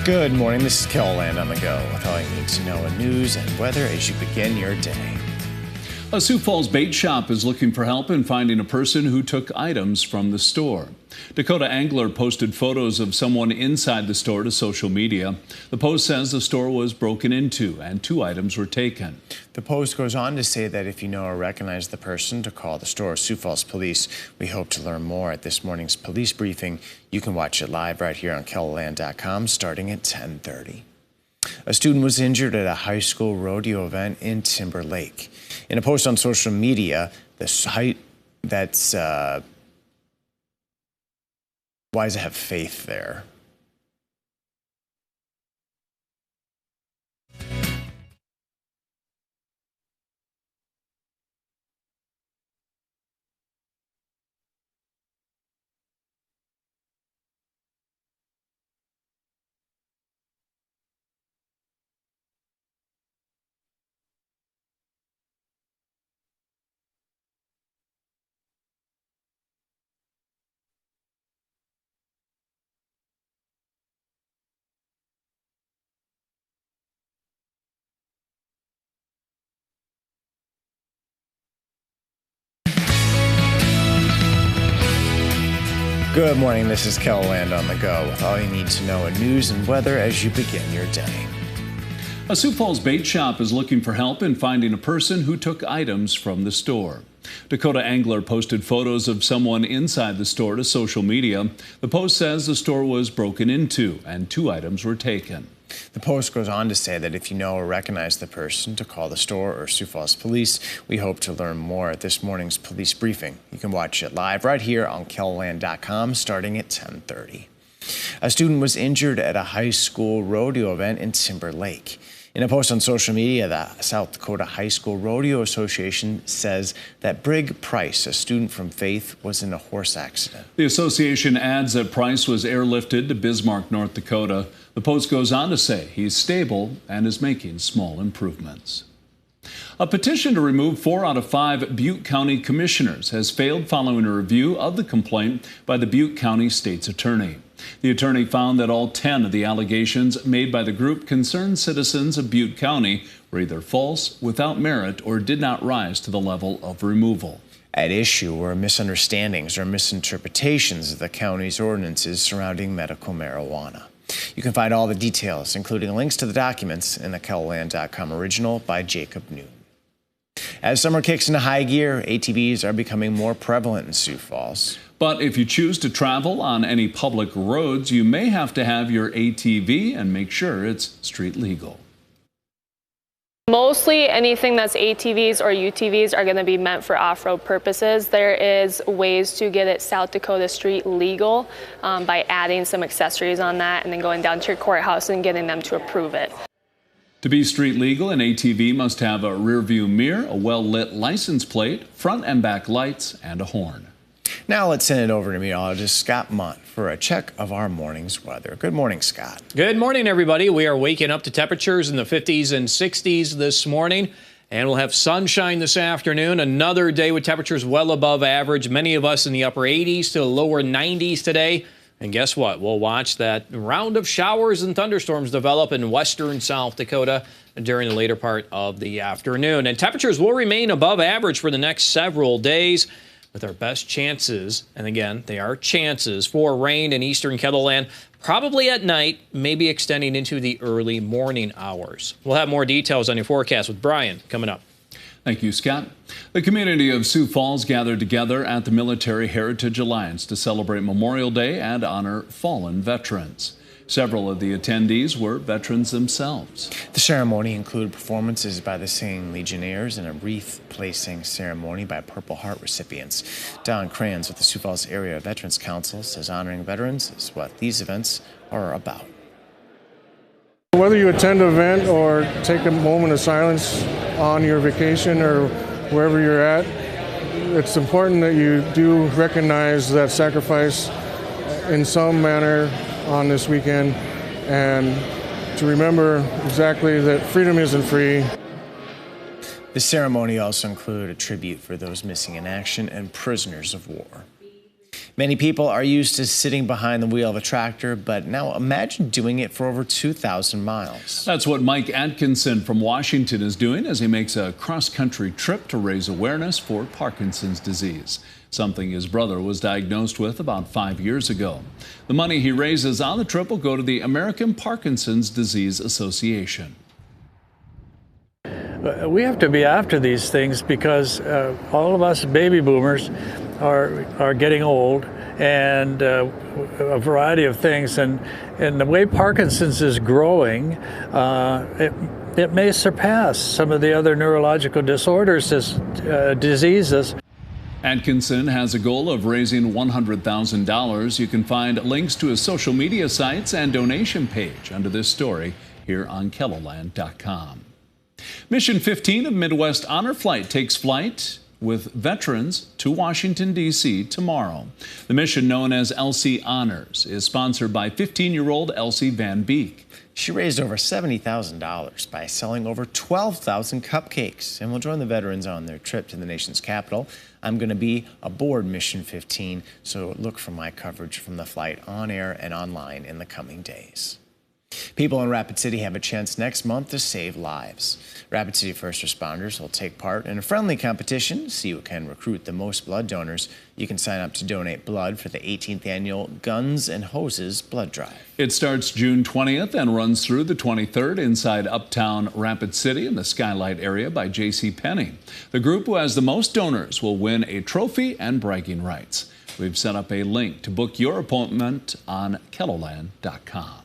Good morning, this is Land on the Go with all you need to know in news and weather as you begin your day. A Sioux Falls bait shop is looking for help in finding a person who took items from the store. Dakota Angler posted photos of someone inside the store to social media. The post says the store was broken into and 2 items were taken. The post goes on to say that if you know or recognize the person, to call the store or Sioux Falls Police. We hope to learn more at this morning's police briefing. You can watch it live right here on KELOLAND.com starting at 10:30. A student was injured at a high school rodeo event in Timber Lake. In a post on social media, the site that's wise to have faith there. Good morning, this is Land on the Go with all you need to know in news and weather as you begin your day. A Sioux Falls bait shop is looking for help in finding a person who took items from the store. Dakota Angler posted photos of someone inside the store to social media. The post says the store was broken into and 2 items were taken. The post goes on to say that if you know or recognize the person, to call the store or Sioux Falls Police. We hope to learn more at this morning's police briefing. You can watch it live right here on KELOLAND.com starting at 10:30. A student was injured at a high school rodeo event in Timber Lake. In a post on social media, the South Dakota High School Rodeo Association says that Brig Price, a student from Faith, was in a horse accident. The association adds that Price was airlifted to Bismarck, North Dakota. The post goes on to say he's stable and is making small improvements. A petition to remove 4 out of 5 Butte County commissioners has failed following a review of the complaint by the Butte County State's Attorney. The attorney found that all 10 of the allegations made by the group concerned citizens of Butte County were either false, without merit, or did not rise to the level of removal. At issue were misunderstandings or misinterpretations of the county's ordinances surrounding medical marijuana. You can find all the details, including links to the documents, in the KELOLAND.com original by Jacob Noon. As summer kicks into high gear, ATVs are becoming more prevalent in Sioux Falls. But if you choose to travel on any public roads, you may have to have your ATV and make sure it's street legal. Mostly anything that's ATVs or UTVs are going to be meant for off-road purposes. There is ways to get it South Dakota street legal by adding some accessories on that and then going down to your courthouse and getting them to approve it. To be street legal, an ATV must have a rear view mirror, a well-lit license plate, front and back lights, and a horn. Now let's send it over to meteorologist Scott Munt for a check of our morning's weather. Good morning, Scott. Good morning, everybody. We are waking up to temperatures in the 50s and 60s this morning, and we'll have sunshine this afternoon. Another day with temperatures well above average. Many of us in the upper 80s to lower 90s today. And guess what? We'll watch that round of showers and thunderstorms develop in western South Dakota during the later part of the afternoon. And temperatures will remain above average for the next several days, with our best chances, and again, they are chances, for rain in eastern Kettleland, probably at night, maybe extending into the early morning hours. We'll have more details on your forecast with Brian coming up. Thank you, Scott. The community of Sioux Falls gathered together at the Military Heritage Alliance to celebrate Memorial Day and honor fallen veterans. Several of the attendees were veterans themselves. The ceremony included performances by the Singing Legionnaires and a wreath-placing ceremony by Purple Heart recipients. Don Kranz with the Sioux Falls Area Veterans Council says honoring veterans is what these events are about. Whether you attend an event or take a moment of silence on your vacation or wherever you're at, it's important that you do recognize that sacrifice in some manner on this weekend, and to remember exactly that freedom isn't free. The ceremony also included a tribute for those missing in action and prisoners of war. Many people are used to sitting behind the wheel of a tractor, but now imagine doing it for over 2,000 miles. That's what Mike Atkinson from Washington is doing as he makes a cross-country trip to raise awareness for Parkinson's disease, something his brother was diagnosed with about 5 years ago. The money he raises on the trip will go to the American Parkinson's Disease Association. We have to be after these things because all of us baby boomers are getting old, and a variety of things. And the way Parkinson's is growing, it may surpass some of the other neurological disorders as diseases. Atkinson has a goal of raising $100,000. You can find links to his social media sites and donation page under this story here on KELOLAND.com. Mission 15 of Midwest Honor Flight takes flight with veterans to Washington, D.C. tomorrow. The mission, known as Elsie Honors, is sponsored by 15-year-old Elsie Van Beek. She raised over $70,000 by selling over 12,000 cupcakes and will join the veterans on their trip to the nation's capital. I'm going to be aboard Mission 15, so look for my coverage from the flight on air and online in the coming days. People in Rapid City have a chance next month to save lives. Rapid City first responders will take part in a friendly competition to see who can recruit the most blood donors. You can sign up to donate blood for the 18th annual Guns and Hoses Blood Drive. It starts June 20th and runs through the 23rd inside Uptown Rapid City in the Skylight area by J.C. Penney. The group who has the most donors will win a trophy and bragging rights. We've set up a link to book your appointment on KELOLAND.com.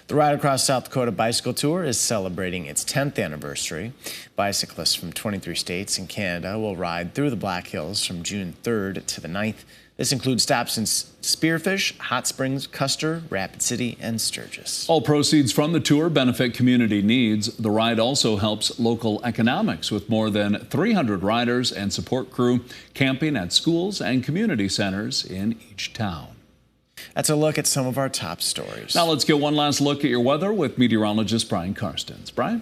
The Ride Across South Dakota Bicycle Tour is celebrating its 10th anniversary. Bicyclists from 23 states and Canada will ride through the Black Hills from June 3rd to the 9th. This includes stops in Spearfish, Hot Springs, Custer, Rapid City, and Sturgis. All proceeds from the tour benefit community needs. The ride also helps local economics with more than 300 riders and support crew camping at schools and community centers in each town. That's a look at some of our top stories. Now let's get one last look at your weather with meteorologist Brian Karstens. Brian?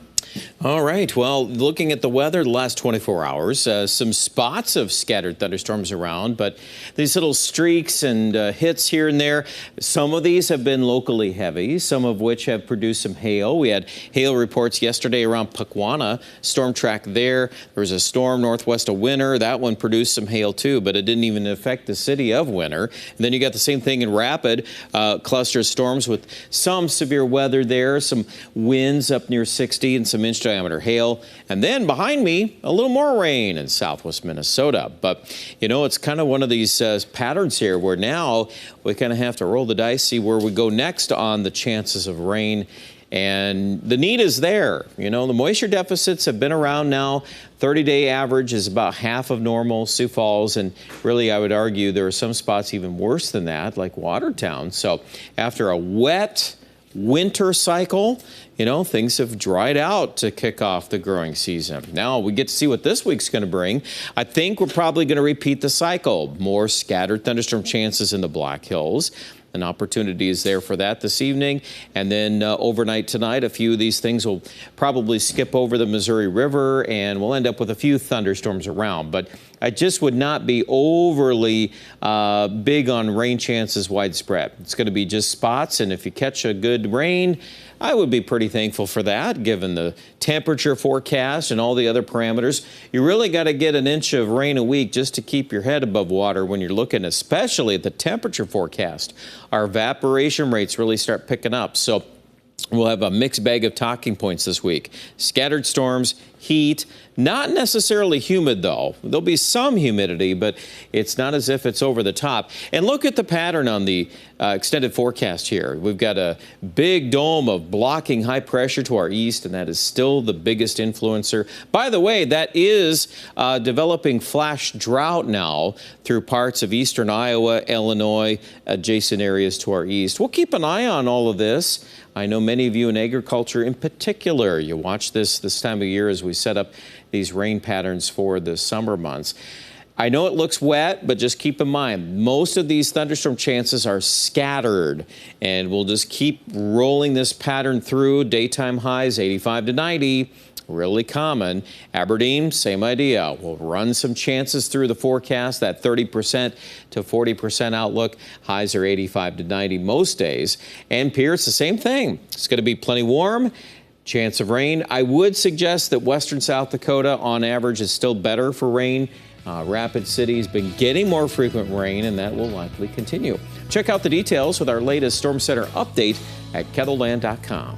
All right. Well, looking at the weather the last 24 hours, some spots of scattered thunderstorms around, but these little streaks and hits here and there, some of these have been locally heavy, some of which have produced some hail. We had hail reports yesterday around Pequanna, storm track there. There was a storm northwest of Winter. That one produced some hail too, but it didn't even affect the city of Winter. And then you got the same thing in Rapid, cluster of storms with some severe weather there, some winds up near 60 and some inch diameter hail. And then behind me, a little more rain in southwest Minnesota. But, you know, it's kind of one of these patterns here where now we kind of have to roll the dice, see where we go next on the chances of rain. And the need is there. You know, the moisture deficits have been around now. 30-day average is about half of normal, Sioux Falls, and really I would argue there are some spots even worse than that, like Watertown. So after a wet winter cycle, you know, things have dried out to kick off the growing season. Now we get to see what this week's going to bring. I think we're probably going to repeat the cycle. More scattered thunderstorm chances in the Black Hills. An opportunity is there for that this evening. And then overnight tonight, a few of these things will probably skip over the Missouri River, and we'll end up with a few thunderstorms around. But I just would not be overly big on rain chances widespread. It's going to be just spots, and if you catch a good rain, I would be pretty thankful for that, given the temperature forecast and all the other parameters. You really got to get an inch of rain a week just to keep your head above water when you're looking, especially at the temperature forecast. Our evaporation rates really start picking up. So we'll have a mixed bag of talking points this week. Scattered storms, heat, not necessarily humid though. There'll be some humidity, but it's not as if it's over the top. And look at the pattern on the extended forecast here. We've got a big dome of blocking high pressure to our east, and that is still the biggest influencer. By the way, that is developing flash drought now through parts of eastern Iowa, Illinois, adjacent areas to our east. We'll keep an eye on all of this. I know many of you in agriculture in particular, you watch this time of year as we set up these rain patterns for the summer months. I know it looks wet, but just keep in mind, most of these thunderstorm chances are scattered, and we'll just keep rolling this pattern through. Daytime highs 85 to 90. really common. Aberdeen, same idea. We'll run some chances through the forecast, that 30% to 40% outlook. Highs are 85 to 90 most days. And Pierce, the same thing. It's going to be plenty warm. Chance of rain. I would suggest that western South Dakota, on average, is still better for rain. Rapid City has been getting more frequent rain, and that will likely continue. Check out the details with our latest Storm Center update at KETLELAND.com.